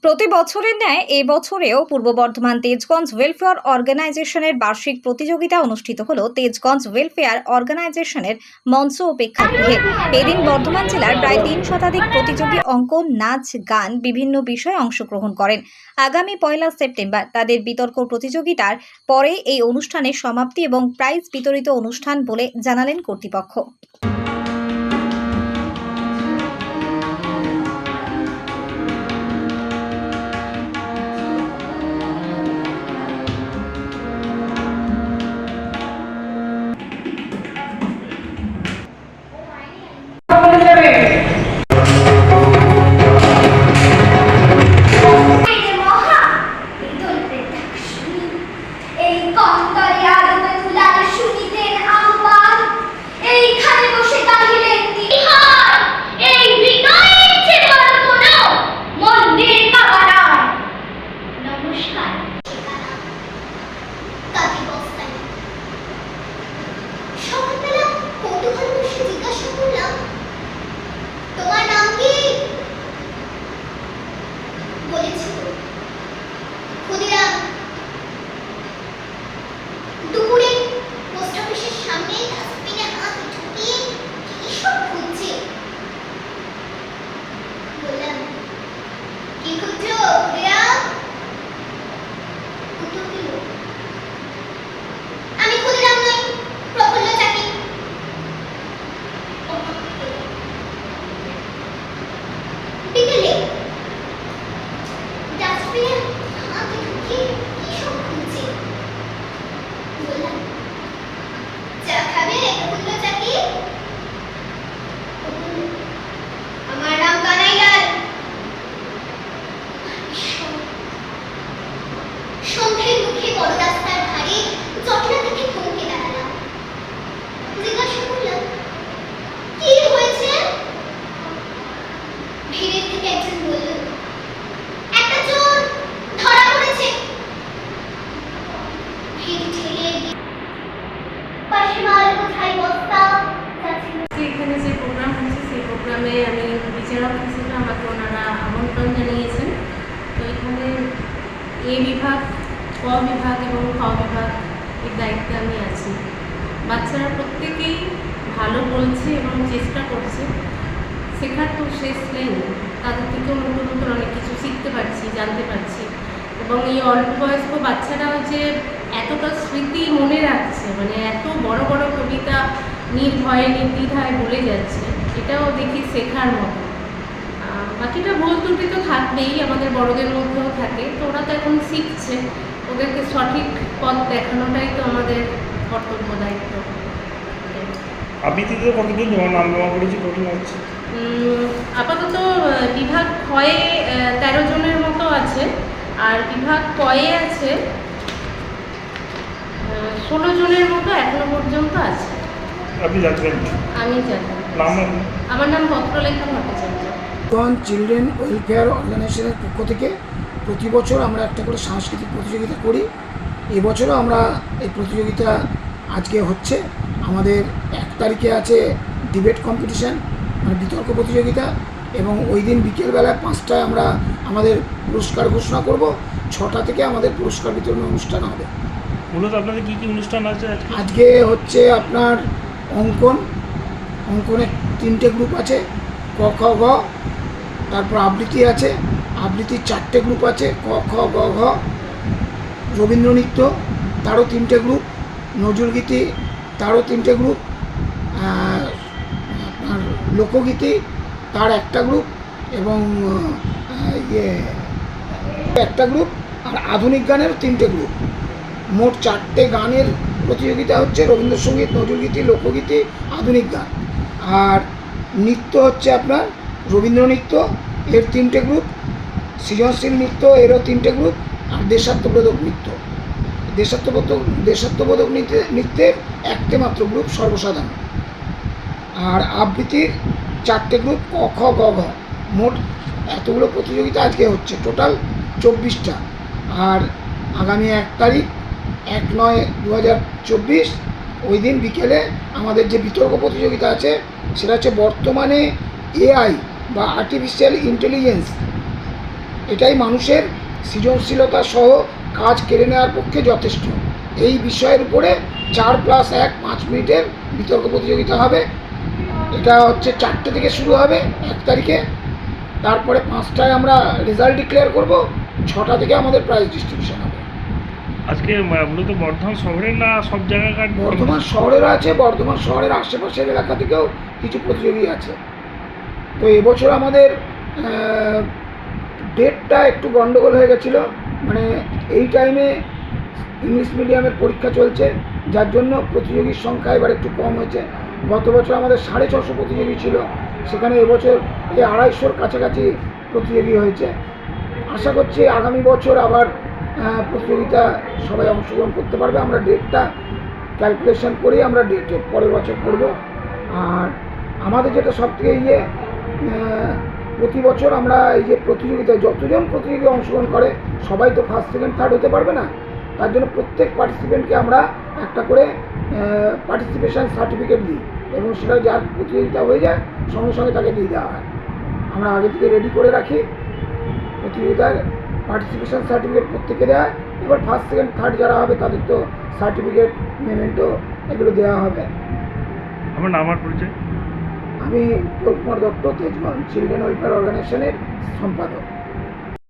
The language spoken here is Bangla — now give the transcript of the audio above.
প্রতি বছরের ন্যায় এই বছরেও পূর্ব বর্ধমান তেজগঞ্জ ওয়েলফেয়ার অর্গানাইজেশনের বার্ষিক প্রতিযোগিতা অনুষ্ঠিত হলো তেজগঞ্জ ওয়েলফেয়ার অর্গানাইজেশনের মঞ্চ ও প্রেক্ষাগৃহে। এদিন বর্ধমান জেলার প্রায় ৩ শতাধিক প্রতিযোগী অঙ্কন, নাচ, গান বিভিন্ন বিষয়ে অংশগ্রহণ করেন। আগামী ১ সেপ্টেম্বর তাদের বিতর্ক প্রতিযোগিতার পরে এই অনুষ্ঠানের সমাপ্তি এবং প্রাইজ বিতরিত অনুষ্ঠান বলে জানালেন কর্তৃপক্ষ। এখানে যে প্রোগ্রাম হচ্ছে সেই প্রোগ্রামে আমি বিচারক হিসেবে আমাকে ওনারা আমন্ত্রণ জানিয়েছেন। তো এখানে এ বিভাগ, ক বিভাগ এবং খ বিভাগ এর দায়িত্বে আমি আছি। বাচ্চারা প্রত্যেকেই ভালো বলছে এবং চেষ্টা করছে, শেখার তো শেষ নেই। তাদের থেকেও নতুন নতুন অনেক কিছু শিখতে পারছি, জানতে পারছি। এবং এই অল্প বয়স্ক বাচ্চারাও যে এতটা স্মৃতি মনে রাখছে, মানে এত বড় বড় কবিতা নির্ভয়ে নির্দ্বিধায় বলে যাচ্ছে, এটাও দেখি শেখার মতো। বাকিটা ভুল ত্রুটি তো থাকবেই, আমাদের বড়দের মধ্যেও থাকে। তো ওরা তো এখন শিখছে, ওদেরকে সঠিক পথ দেখানোটাই তো আমাদের কর্তব্য, দায়িত্ব। আবৃত্তিতে কতদিন নাম জমা করেছি কঠিন হচ্ছে? আপাতত বিভাগ ক্ষয়ে 13 জনের মতো আছে, আর বিভাগ কয়ে আছে 16 জনের মতো এখনো পর্যন্ত আছে। আপনি জানবেন? আমি জানি। আমার নাম পত্রলেখা ভট্টাচার্য। চিলড্রেন ওয়েলফেয়ার অর্গানাইজেশনের পক্ষ থেকে প্রতি বছর আমরা একটা করে সাংস্কৃতিক প্রতিযোগিতা করি। এবছরও আমরা এই প্রতিযোগিতা আজকে হচ্ছে। আমাদের 1 তারিখে আছে ডিবেট কম্পিটিশান, মানে বিতর্ক প্রতিযোগিতা, এবং ওই দিন বিকেলবেলা 5টায় আমরা আমাদের পুরস্কার ঘোষণা করব। 6টা থেকে আমাদের পুরস্কার বিতরণ অনুষ্ঠান হবে। মূলত আপনাদের কী কী অনুষ্ঠান আছে আজকে? হচ্ছে আপনার অঙ্কনের 3টে গ্রুপ আছে, ক খ গ। তারপর আবৃত্তি আছে, আবৃত্তির 4টে গ্রুপ আছে, ক খ গ ঘ। রবীন্দ্র নৃত্য, তারও 3টে গ্রুপ। নজরুলগীতি, তারও 3টে গ্রুপ। আপনার লোকগীতি, তার একটা গ্রুপ, এবং একটা গ্রুপ, আর আধুনিক গানের 3টে গ্রুপ। মোট 4টে গানের প্রতিযোগিতা হচ্ছে, রবীন্দ্রসঙ্গীত, নজরুলগীতি, লোকগীতি, আধুনিক গান। আর নৃত্য হচ্ছে আপনার রবীন্দ্র নৃত্য, এর 3টে গ্রুপ। সৃজনশীল নৃত্য, এরও 3টে গ্রুপ। আর দেশাত্মবোধক নৃত্য, দেশাত্মবোধক নৃত্যের 1টে মাত্র গ্রুপ, সর্বসাধারণ। আর আবৃত্তির 4টে গ্রুপ, ক খ গ ঘ। মোট এতগুলো প্রতিযোগিতা আজকে হচ্ছে, টোটাল 24টা। আর আগামী 1 তারিখ 1/9/2024 ওই দিন বিকেলে আমাদের যে বিতর্ক প্রতিযোগিতা আছে সেটা হচ্ছে বর্তমানে এআই বা আর্টিফিশিয়াল ইন্টেলিজেন্স এটাই মানুষের সৃজনশীলতা সহ কাজ কেড়ে নেওয়ার পক্ষে যথেষ্ট। এই বিষয়ের উপরে 4+1 5 মিনিটের বিতর্ক প্রতিযোগিতা হবে। এটা হচ্ছে 4টে থেকে শুরু হবে 1 তারিখে, তারপরে 5টায় আমরা রেজাল্ট ডিক্লেয়ার করব, 6টা থেকে আমাদের প্রাইজ ডিস্ট্রিবিউশন হবে। আজকে মূলত বর্ধমান শহরের না সব জায়গাকার? বর্ধমান শহরেরও আছে, বর্ধমান শহরের আশেপাশের এলাকা থেকেও কিছু প্রতিযোগী আছে। তো এবছর আমাদের ডেটটা একটু গন্ডগোল হয়ে গেছিলো, মানে এই টাইমে ইংলিশ মিডিয়ামের পরীক্ষা চলছে, যার জন্য প্রতিযোগীর সংখ্যা এবার একটু কম হয়েছে। গত বছর আমাদের 650 প্রতিযোগী ছিল, সেখানে এবছর এই 250-র কাছাকাছি প্রতিযোগী হয়েছে। আশা করছি আগামী বছর আবার প্রতিযোগিতা সবাই অংশগ্রহণ করতে পারবে। আমরা ডেটটা ক্যালকুলেশন করেই আমরা ডেটে পরের বছর করব। আর আমাদের যেটা সবথেকে প্রতি বছর আমরা এই যে প্রতিযোগিতায় যতজন প্রতিযোগী অংশগ্রহণ করে সবাই তো ফার্স্ট সেকেন্ড থার্ড হতে পারবে না, তার জন্য প্রত্যেক পার্টিসিপেন্টকে আমরা একটা করে পার্টিসিপেশন সার্টিফিকেট দিই, এবং সেটা যার প্রতিযোগিতা হয়ে যায় সঙ্গে সঙ্গে তাকে দিয়ে দেওয়া হয়। আমরা আগে থেকে রেডি করে রাখি প্রতিযোগিতার পার্টিসিপেশন সার্টিফিকেট প্রত্যেকে দেওয়া হয়। এবার ফার্স্ট সেকেন্ড থার্ড যারা হবে তাদের তো সার্টিফিকেট, মেমেন্টো এগুলো দেওয়া হবে। আমার নাম আর পরিচয়? আমি উত্তম কুমার দত্ত, তেজগঞ্জ চিলড্রেন ওয়েলফেয়ার অর্গানাইজেশনের সম্পাদক।